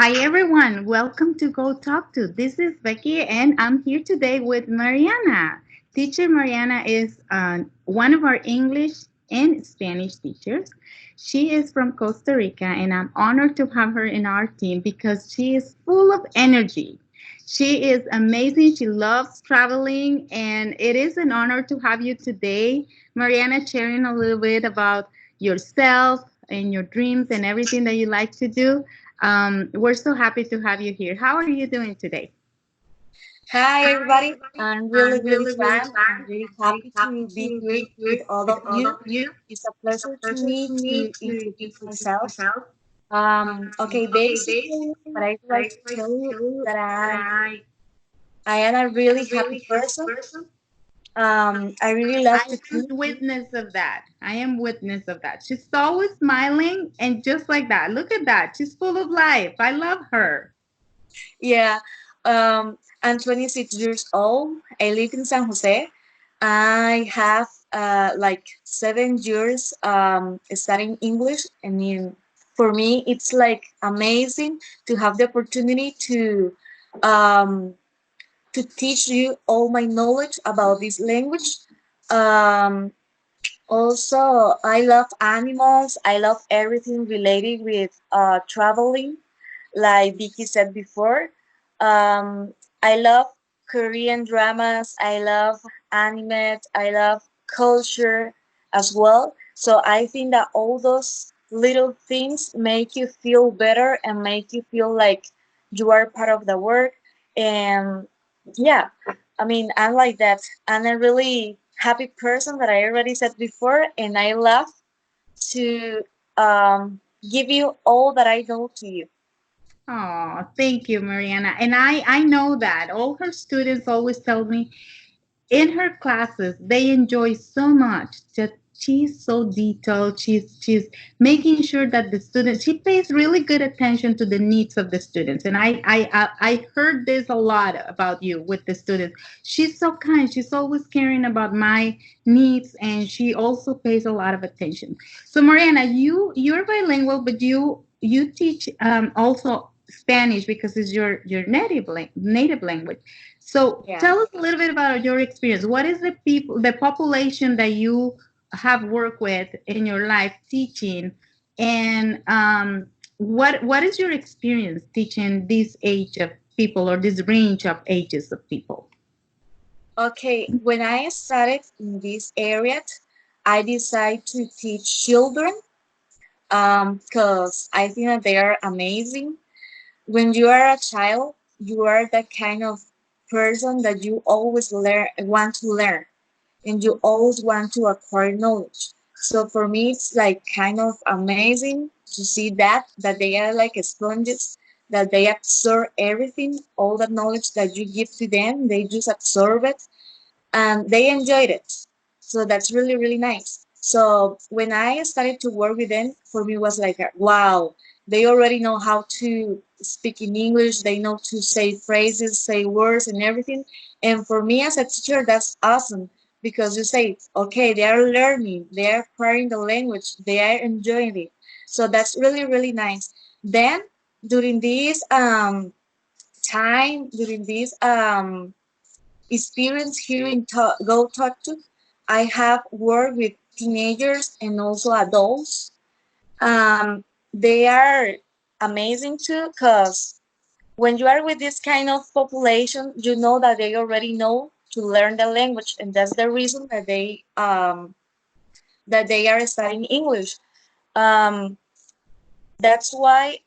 Hi everyone, welcome to Gotalkto. This is Becky and I'm here today with Mariana. Teacher Mariana is one of our English and Spanish teachers. She is from Costa Rica and I'm honored to have her in our team because she is full of energy. She is amazing. She loves traveling and it is an honor to have you today. Mariana, sharing a little bit about yourself and your dreams and everything that you like to do. We're so happy to have you here. How are you doing today? Hi, everybody. I'm really, really fine. I'm really happy to be here with all of you. It's a pleasure to me to introduce myself. Okay, basically, what I would like to tell you that I am a really happy person. I really love I to am teach. witness of that. I am witness of that. She's always smiling and just like that. Look at that. She's full of life. I love her. Yeah, I'm 26 years old. I live in San Jose. I have like 7 years studying English. I mean, for me, it's like amazing to have the opportunity um, to teach you all my knowledge about this language. Um, Also, I love animals. I love everything related with traveling like Vicky said before. I love Korean dramas. I love anime. I love culture as well. So I think that all those little things make you feel better and make you feel like you are part of the work. And yeah, I mean, I'm like that. I'm a really happy person that I already said before, and I love to give you all that I know to you. Oh, thank you, Mariana. And I know that all her students always tell me in her classes they enjoy so much that she's so detailed. She's making sure that the students, she pays really good attention to the needs of the students. And I heard this a lot about you with the students. She's so kind. She's always caring about my needs and she also pays a lot of attention. So Mariana, you're bilingual, but you teach also Spanish because it's your native language. So Yeah. tell us a little bit about your experience. What is the population that you have worked with in your life teaching, and what is your experience teaching this age of people or this range of ages of people? Okay, when I started in this area, I decided to teach children because I think that they are amazing. When you are a child, you are the kind of person that you always want to learn, and you always want to acquire knowledge. So for me, it's like kind of amazing to see that they are like sponges, that they absorb everything, all the knowledge that you give to them, they just absorb it and they enjoyed it. So that's really, really nice. So when I started to work with them, for me was like, wow, they already know how to speak in English. They know to say phrases, say words, and everything. And for me as a teacher, that's awesome because you say, okay, they are learning, they are acquiring the language, they are enjoying it. So that's really, really nice. Then during this time, during this experience here in Gotalkto, I have worked with teenagers and also adults. They are amazing too because when you are with this kind of population, you know that they already know to learn the language, and that's the reason that they are studying English. Um, that's why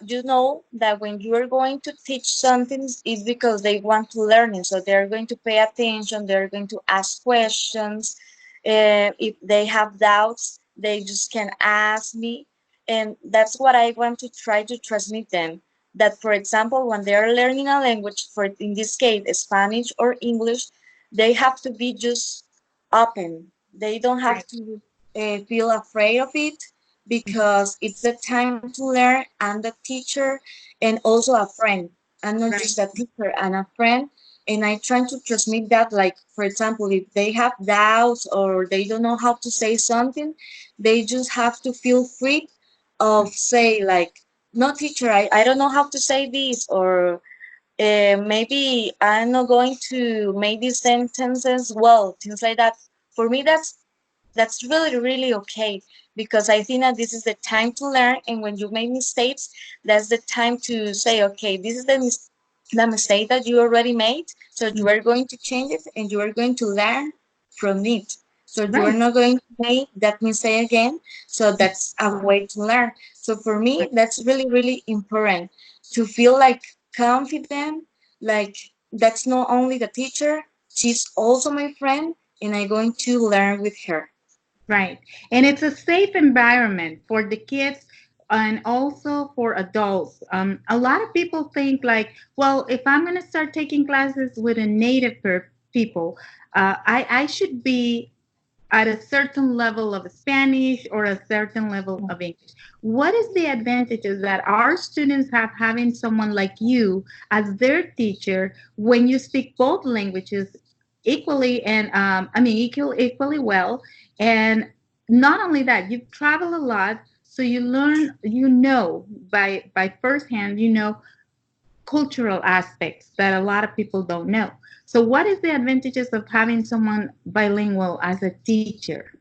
you know that when you are going to teach something, it's because they want to learn it. So they're going to pay attention, they're going to ask questions. If they have doubts, they just can ask me. And that's what I want to try to transmit them. That, for example, when they're learning a language, for in this case, Spanish or English, they have to be just open. They don't have Right. to feel afraid of it because it's the time to learn. I'm the teacher and also a friend. I'm not Right. just a teacher, I'm a friend. And I try to transmit that, like, for example, if they have doubts or they don't know how to say something, they just have to feel free of say, like, no teacher, I don't know how to say this, or maybe I'm not going to make these sentences well, things like that. For me, that's really really okay, because I think that this is the time to learn, and when you make mistakes, that's the time to say, okay, this is the mistake that you already made, so you are going to change it and you are going to learn from it, so you are Right. not going to make that mistake again. So that's a way to learn. So for me, that's really really important, to feel like confident, like that's not only the teacher, she's also my friend, and I'm going to learn with her. Right. And it's a safe environment for the kids and also for adults. A lot of people think like, well, if I'm going to start taking classes with a native people, I should be at a certain level of Spanish or a certain level of English. What is the advantages that our students have having someone like you as their teacher when you speak both languages equally and equally well? And not only that, you travel a lot, so you learn, by firsthand, cultural aspects that a lot of people don't know. So, what is the advantages of having someone bilingual as a teacher?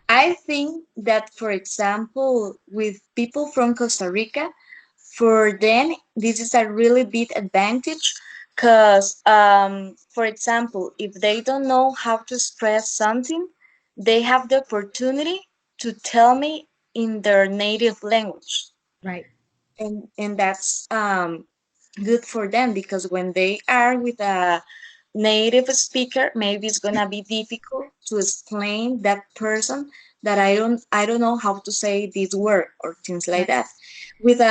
I think that, for example, with people from Costa Rica, for them, this is a really big advantage because, for example, if they don't know how to express something, they have the opportunity to tell me in their native language. Right, And that's good for them, because when they are with a native speaker, maybe it's gonna be difficult to explain that person that I don't know how to say this word or things like right, that. With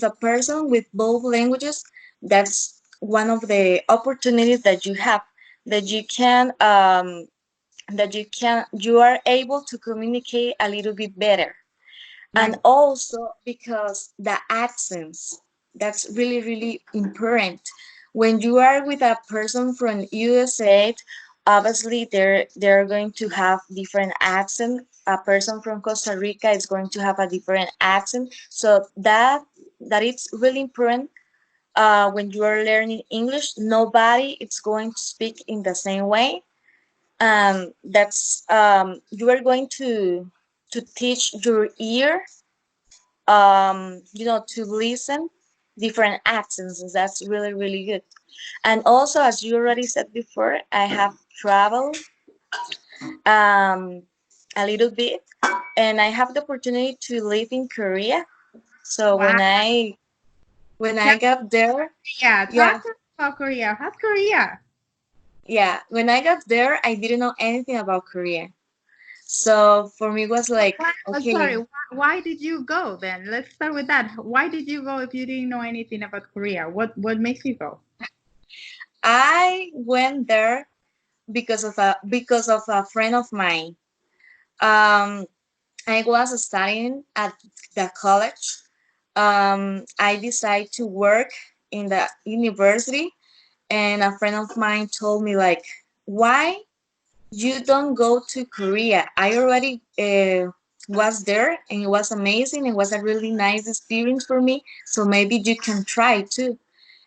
a person with both languages, that's one of the opportunities that you have, that you are able to communicate a little bit better. And right, also because the accents, that's really really important. When you are with a person from USA, obviously they're going to have different accent. A person from Costa Rica is going to have a different accent, so that it's really important. When you are learning English, nobody is going to speak in the same way. That's You are going to teach your ear, to listen different accents, and that's really really good. And also, as you already said before, I have traveled um, a little bit, and I have the opportunity to live in Korea. So wow. when I Tell got there, Yeah, yeah, talk to us about Korea. How's Korea? yeah, when I got there, I didn't know anything about Korea. So for me, it was like, I'm sorry. okay, Why did you go then? Let's start with that. Why did you go if you didn't know anything about Korea? What makes you go? I went there because of a friend of mine. Um, I was studying at the college. I decided to work in the university, and a friend of mine told me like, "Why you don't go to Korea? I already was there, and it was amazing. It was a really nice experience for me. So maybe you can try too."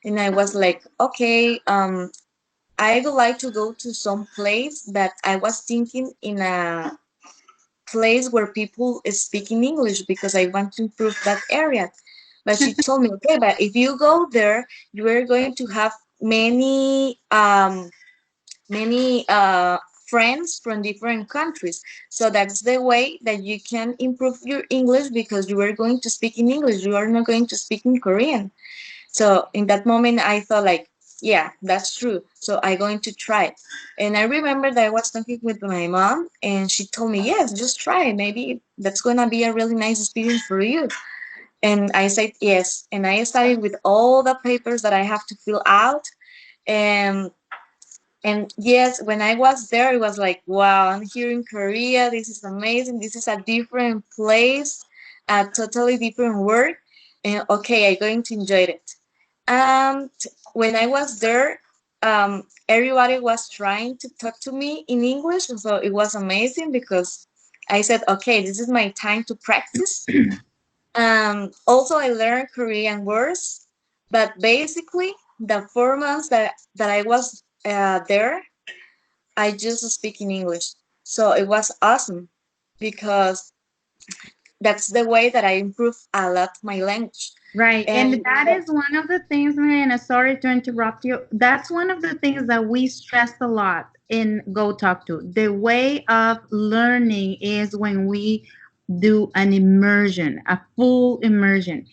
And I was like, "Okay, I would like to go to some place that I was thinking in a place where people speak in English, because I want to improve that area." But she told me, okay, but if you go there, you are going to have many friends from different countries. So that's the way that you can improve your English, because you are going to speak in English. You are not going to speak in Korean. So in that moment, I thought like, yeah, that's true. So I'm going to try it. And I remember that I was talking with my mom, and she told me, yes, just try it. Maybe that's gonna be a really nice experience for you. And I said yes. And I started with all the papers that I have to fill out. And yes, when I was there, it was like, wow, I'm here in Korea. This is amazing. This is a different place, a totally different world. And okay, I'm going to enjoy it. And when I was there, everybody was trying to talk to me in English. So it was amazing, because I said, okay, this is my time to practice. Also, I learned Korean words, but basically, the 4 months that I was there, I just speak in English. So it was awesome because that's the way that I improve a lot my language. Right. And And that is one of the things, Mariana, sorry to interrupt you. That's one of the things that we stress a lot in Gotalkto. The way of learning is when we do an immersion, a full immersion.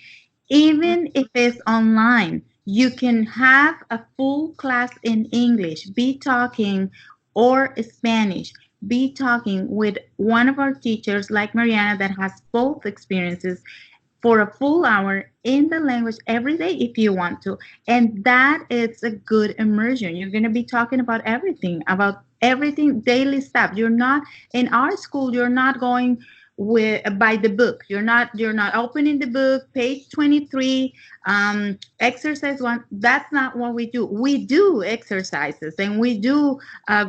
Even if it's online, you can have a full class in English, be talking or Spanish, be talking with one of our teachers like Mariana that has both experiences for a full hour in the language every day if you want to. And that is a good immersion. You're going to be talking about everything, daily stuff. You're not in our school, you're not going with by the book. You're not opening the book, page 23, exercise one. That's not what we do. We do exercises and we do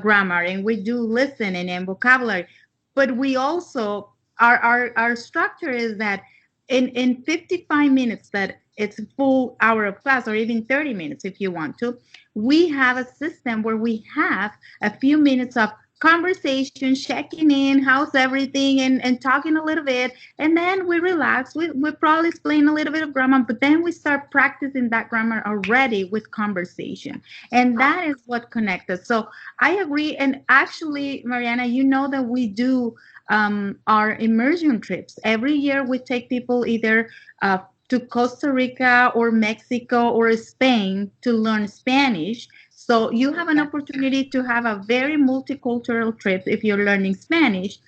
grammar and we do listening and vocabulary. But we also our structure is that in 55 minutes that it's a full hour of class or even 30 minutes if you want to, we have a system where we have a few minutes of conversation, checking in, how's everything, and talking a little bit, and then we relax. We probably explain a little bit of grammar, but then we start practicing that grammar already with conversation, and that is what connects us. So I agree. And actually, Mariana, you know that we do our immersion trips. Every year, we take people either to Costa Rica or Mexico or Spain to learn Spanish. So you have an opportunity to have a very multicultural trip if you're learning Spanish.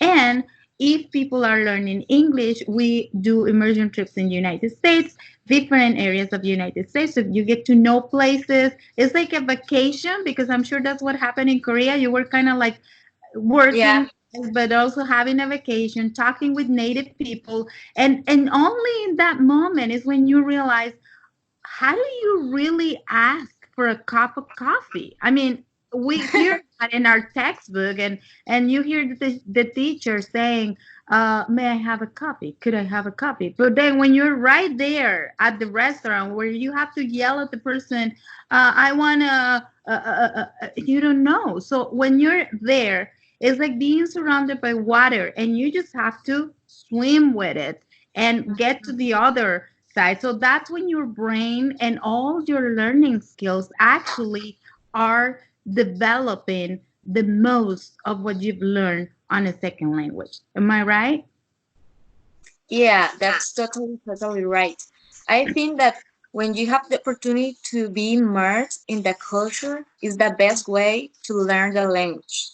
And if people are learning English, we do immersion trips in the United States, different areas of the United States. So you get to know places. It's like a vacation because I'm sure that's what happened in Korea. You were kind of like yeah, working but also having a vacation, talking with native people, and only in that moment is when you realize, how do you really ask for a cup of coffee? I mean, we hear that in our textbook, and you hear the teacher saying, may I have a coffee? Could I have a coffee? But then when you're right there at the restaurant where you have to yell at the person, I want to, you don't know. So when you're there, it's like being surrounded by water and you just have to swim with it and get to the other side. So that's when your brain and all your learning skills actually are developing the most of what you've learned on a second language. Am I right? yeah, that's totally right. I think that when you have the opportunity to be immersed in the culture is the best way to learn the language.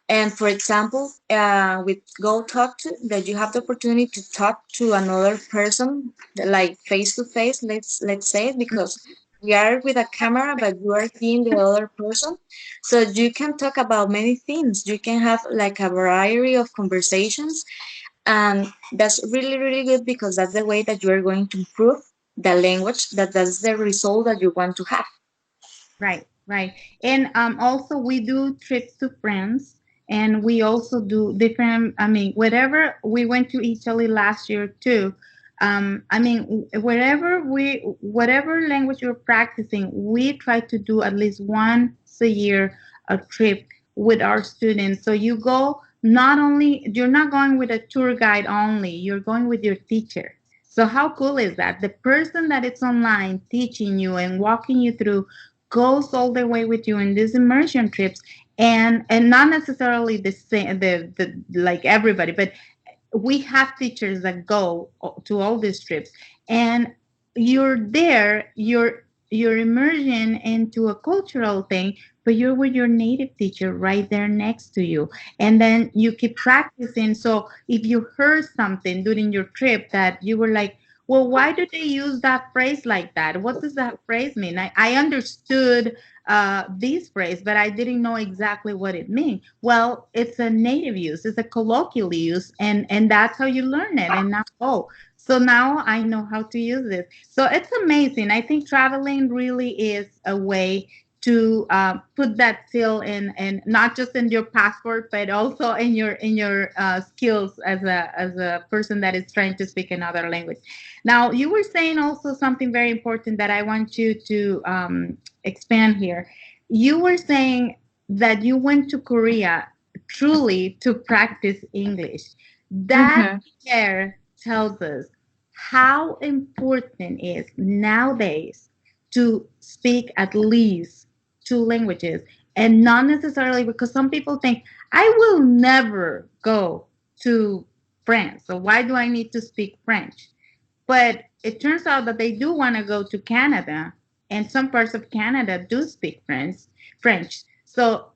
And for example, with Go Talk to, that you have the opportunity to talk to another person, like face to face. Let's say it, because we are with a camera, but you are seeing the other person, so you can talk about many things. You can have like a variety of conversations, and that's really good because that's the way that you are going to improve the language. That's the result that you want to have. Right, right. And also we do trips to France and we also do different, I mean, wherever we went to Italy last year too. I mean, whatever language you're practicing, we try to do at least once a year a trip with our students. So you go not only, you're not going with a tour guide only, you're going with your teacher. So how cool is that? The person that is online teaching you and walking you through goes all the way with you in these immersion trips, and not necessarily the same the like everybody, but we have teachers that go to all these trips, and you're there, you're immersion into a cultural thing, but you're with your native teacher right there next to you, and then you keep practicing. So if you heard something during your trip that you were like, well, why do they use that phrase like that? What does that phrase mean? I understood this phrase, but I didn't know exactly what it means. Well, it's a native use, it's a colloquial use, and that's how you learn it. And now, oh, so now I know how to use it. So it's amazing. I think traveling really is a way to put that seal in, and not just in your passport, but also in your skills as a person that is trying to speak another language. Now, you were saying also something very important that I want you to expand here. You were saying that you went to Korea truly to practice English. That Mm-hmm. there tells us how important it is nowadays to speak at least two languages, and not necessarily because some people think I will never go to France, so why do I need to speak French? But it turns out that they do want to go to Canada, and some parts of Canada do speak French. So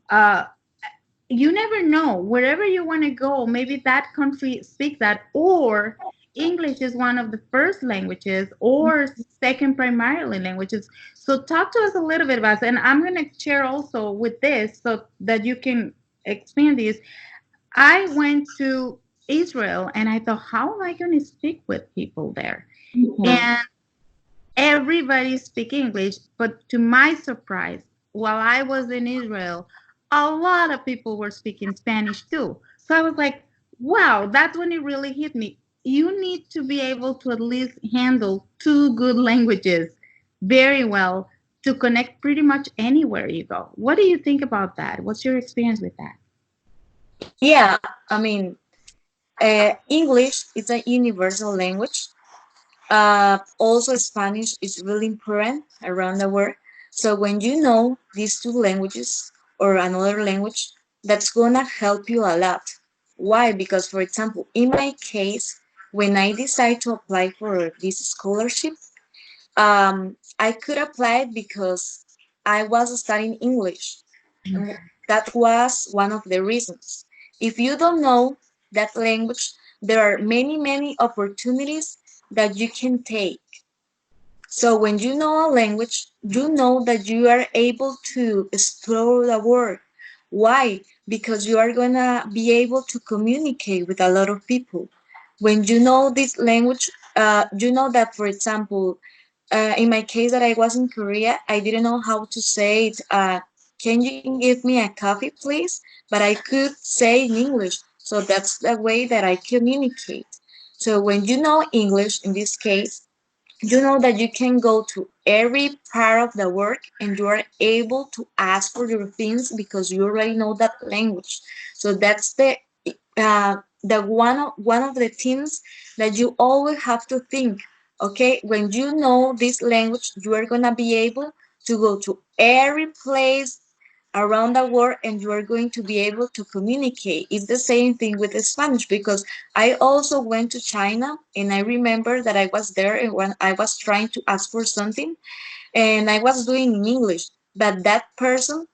you never know. Wherever you want to go, maybe that country speaks that, or English is one of the first languages, or second primarily languages. So talk to us a little bit about it. And I'm going to share also with this so that you can expand this. I went to Israel and I thought, how am I going to speak with people there? Mm-hmm. And everybody speak English, but to my surprise, while I was in Israel, a lot of people were speaking Spanish too. So I was like, wow, that's when it really hit me. You need to be able to at least handle two good languages very well to connect pretty much anywhere you go. What do you think about that? What's your experience with that? Yeah, I mean, English is a universal language. Also, Spanish is really important around the world. So when you know these two languages or another language, that's gonna help you a lot. Why? Because, for example, in my case, when I decide to apply for this scholarship, I could apply it because I was studying English. And that was one of the reasons. If you don't know that language, there are many, many opportunities that you can take. So when you know a language, you know that you are able to explore the world. Why? Because you are gonna be able to communicate with a lot of people. When you know this language, you know that, for example, in my case that I was in Korea, I didn't know how to say it. Can you give me a coffee, please? But I could say in English. So that's the way that I communicate. So when you know English, in this case, you know that you can go to every part of the work and you are able to ask for your things because you already know that language. So that's the one of the things that you always have to think. Okay, when you know this language, you are gonna be able to go to every place around the world and you are going to be able to communicate. It's the same thing with the Spanish because I also went to China and I remember that I was there and when I was trying to ask for something and I was doing in English, but that person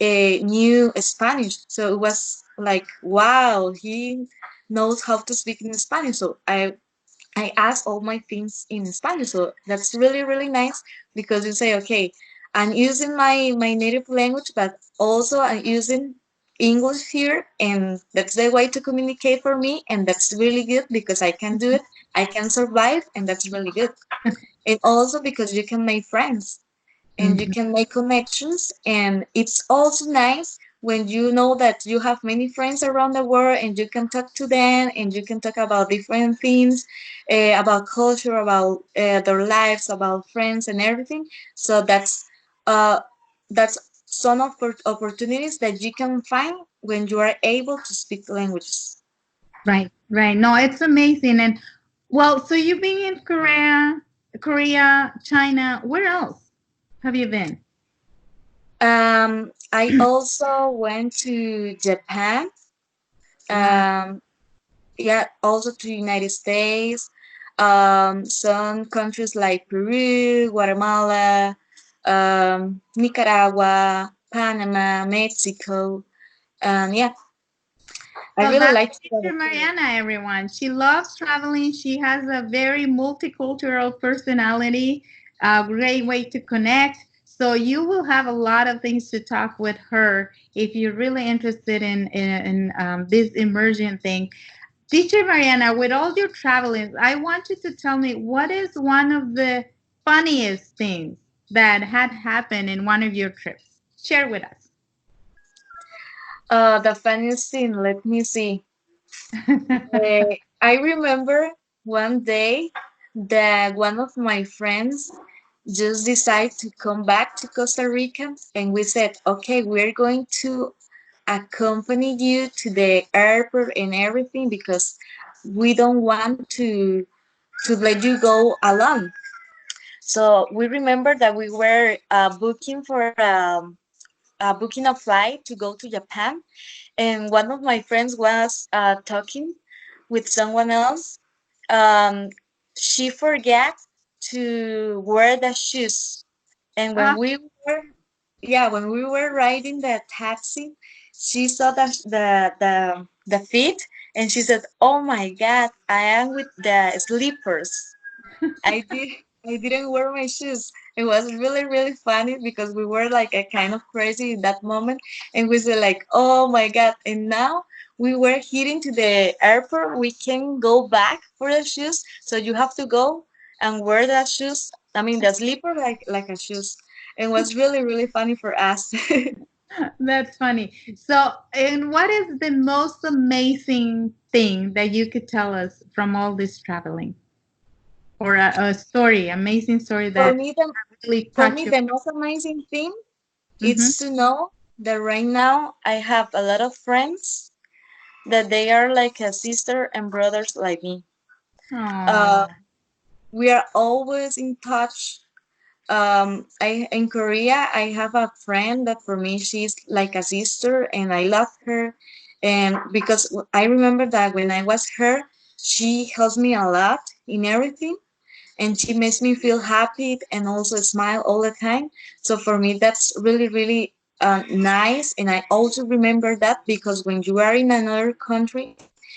knew Spanish. So it was like, wow, he knows how to speak in Spanish. So I ask all my things in Spanish. So that's really, really nice because you say, okay, I'm using my native language, but also I'm using English here, and that's the way to communicate for me, and that's really good because I can do it, I can survive, and that's really good. And also because you can make friends and you Mhm. can make connections, and it's also nice when you know that you have many friends around the world and you can talk to them and you can talk about different things, about culture, about their lives, about friends and everything. So uh, that's some of opportunities that you can find when you are able to speak languages. Right, right. No, it's amazing. And well, so you've been in Korea, China. Where else have you been? I also went to Japan. Wow. um, yeah, also to United States, some countries like Peru, Guatemala, Nicaragua, Panama, Mexico, and yeah, I So really that's like to Teacher travel. Mariana, everyone. She loves traveling. She has a very multicultural personality, a great way to connect. So you will have a lot of things to talk with her if you're really interested in this immersion thing. Teacher Mariana, with all your traveling, I want you to tell me what is one of the funniest things that had happened in one of your trips. Share with us. The funniest thing, let me see. I remember one day that one of my friends just decided to come back to Costa Rica, and we said, okay, we're going to accompany you to the airport and everything because we don't want to let you go alone. So we remember that we were booking a flight to go to Japan, and one of my friends was talking with someone else. Um, she forgot to wear the shoes, and Ah, were yeah, when we were riding the taxi, she saw the feet, and she said, "Oh my God, I am with the slippers." I did. I didn't wear my shoes. It was really, really funny because we were like a kind of crazy in that moment, and we said like, "Oh my God!" And now we were heading to the airport. We can go back for the shoes, so you have to go and wear the shoes. I mean, the slipper like a shoes. It was really, really funny for us. that's funny. So, and what is the most amazing thing that you could tell us from all this traveling, or a story, amazing story for that me, the really for touched me, you? the most amazing thing Mm-hmm. is to know that right now I have a lot of friends that they are like a sister and brothers like me. Uh, Oh, we are always in touch. I in Korea, I have a friend that for me she's like a sister, and I love her. And because I remember that when I was her, she helps me a lot in everything, and she makes me feel happy and also smile all the time. So for me, that's really, really nice. And I also remember that because when you are in another country,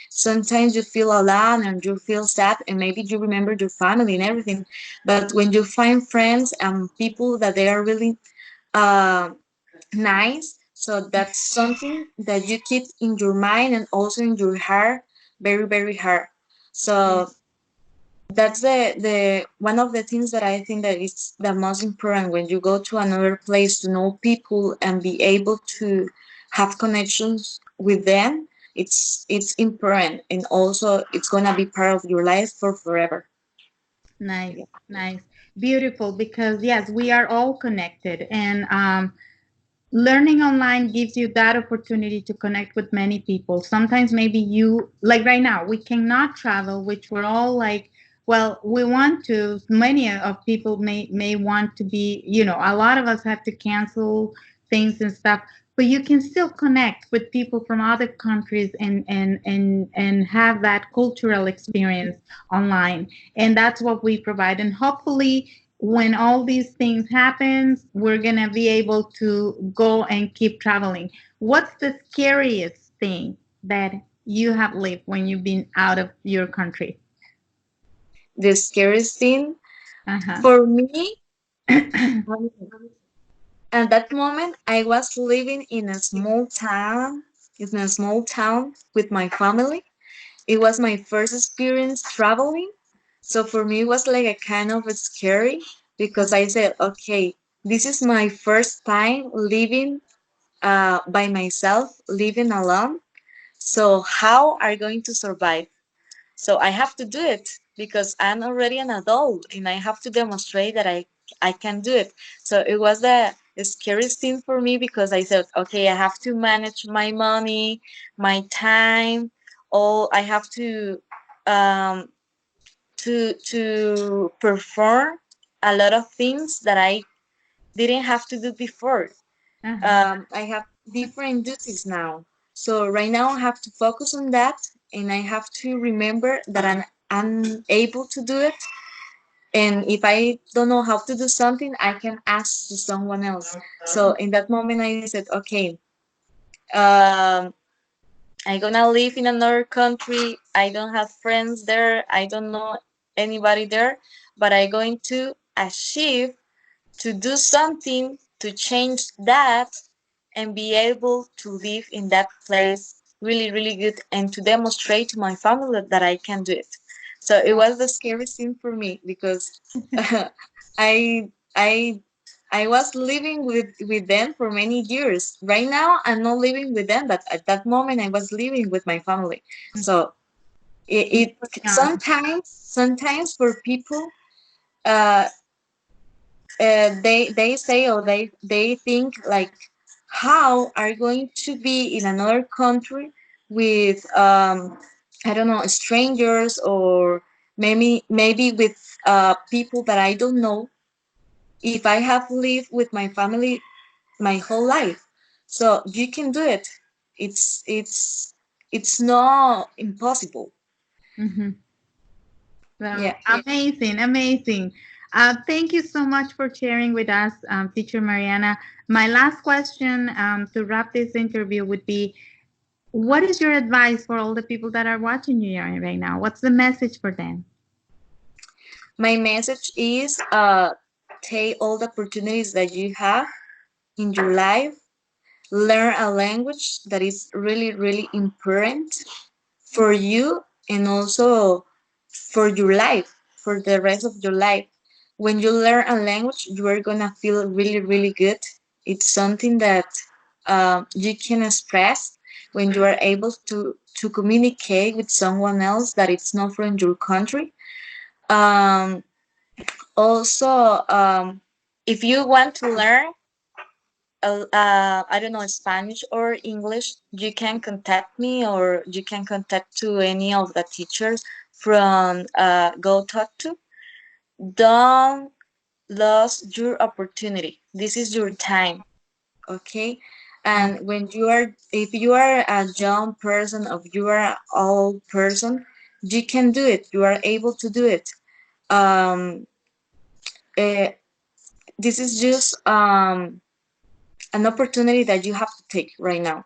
sometimes you feel alone and you feel sad, and maybe you remember your family and everything. But when you find friends and people that they are really uh, nice, so that's something that you keep in your mind and also in your heart, very, very hard. yeah. So that's the one of the things that I think that is the most important when you go to another place to know people and be able to have connections with them. It's important, and also it's gonna be part of your life for forever. Nice, nice, beautiful. Because yes, we are all connected, and learning online gives you that opportunity to connect with many people. Sometimes maybe you, like right now, we cannot travel, which we're all like, well, we want to. Many of people may want to be, a lot of us have to cancel things and stuff, but you can still connect with people from other countries and have that cultural experience online. And that's what we provide. And hopefully when all these things happens, we're gonna be able to go and keep traveling. What's the scariest thing that you have lived when you've been out of your country? The scariest thing Uh-huh. for me, um, at that moment, I was living in a small town with my family. It was my first experience traveling. So for me, it was like a kind of scary because I said, okay, this is my first time living by myself, living alone. So how are you going to survive? So I have to do it because I'm already an adult and I have to demonstrate that I can do it. So it was the scariest thing for me because I said, okay, I have to manage my money, my time, all I have um, to perform a lot of things that I didn't have to do before. Uh-huh. I have different duties now. So right now I have to focus on that, and I have to remember that I'm able to do it. And if I don't know how to do something, I can ask to someone else. So in that moment, I said, okay, um, I'm gonna live in another country. I don't have friends there. I don't know anybody there, but I'm going to achieve to do something to change that and be able to live in that place really, really good and to demonstrate to my family that I can do it. So it was the scariest thing for me because I I I was living with them for many years. Right now, I'm not living with them, but at that moment, I was living with my family. So it Yeah. sometimes for people, uh, they say or they think like, how are you going to be in another country with I don't know, strangers, or maybe with people that I don't know, if I have lived with my family my whole life. So you can do it. It's not impossible. Mhm. Well, Yeah. amazing, amazing. Thank you so much for sharing with us, Teacher Mariana. My last question to wrap this interview would be, what is your advice for all the people that are watching you right now? What's the message for them? My message is take all the opportunities that you have in your life, learn a language that is really, really important for you, and also for your life, for the rest of your life. When you learn a language, you are gonna feel really, really good. It's something that you can express when you are able to communicate with someone else that it's not from your country. Um, Also, if you want to learn, I don't know, Spanish or English, you can contact me, or you can contact to any of the teachers from Gotalkto. Don't lose your opportunity. This is your time, okay? Um, And if you are a young person, or you are an old person, you can do it. You are able to do it. Um, uh, this is just an opportunity that you have to take right now.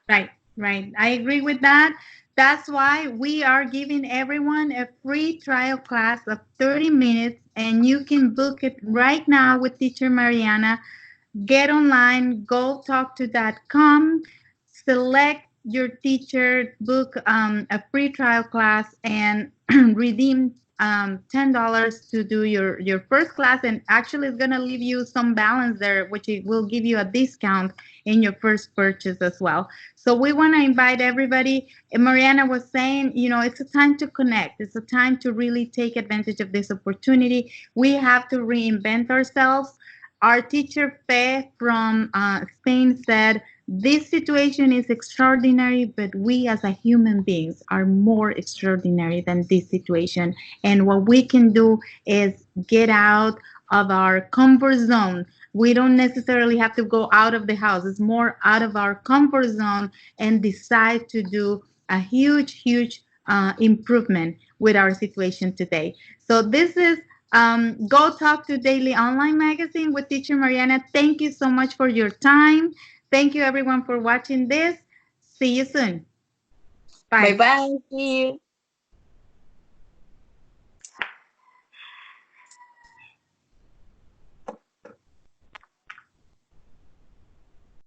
Right, right. I agree with that. That's why we are giving everyone a free trial class of 30 minutes, and you can book it right now with Teacher Mariana. Get online, gotalkto.com, select your teacher, book a free trial class, and redeem $10 to do your first class. And actually, it's going to leave you some balance there, which it will give you a discount in your first purchase as well. So we want to invite everybody. And Mariana was saying, it's a time to connect. It's a time to really take advantage of this opportunity. We have to reinvent ourselves. Our teacher Fe from Spain said, "This situation is extraordinary, but we as a human beings are more extraordinary than this situation. And what we can do is get out of our comfort zone. We don't necessarily have to go out of the house. It's more out of our comfort zone and decide to do a huge, huge improvement with our situation today." So this is Go Talk to Daily Online Magazine with Teacher Mariana. Thank you so much for your time. Thank you, everyone, for watching this. See you soon. Bye Bye. bye. See you.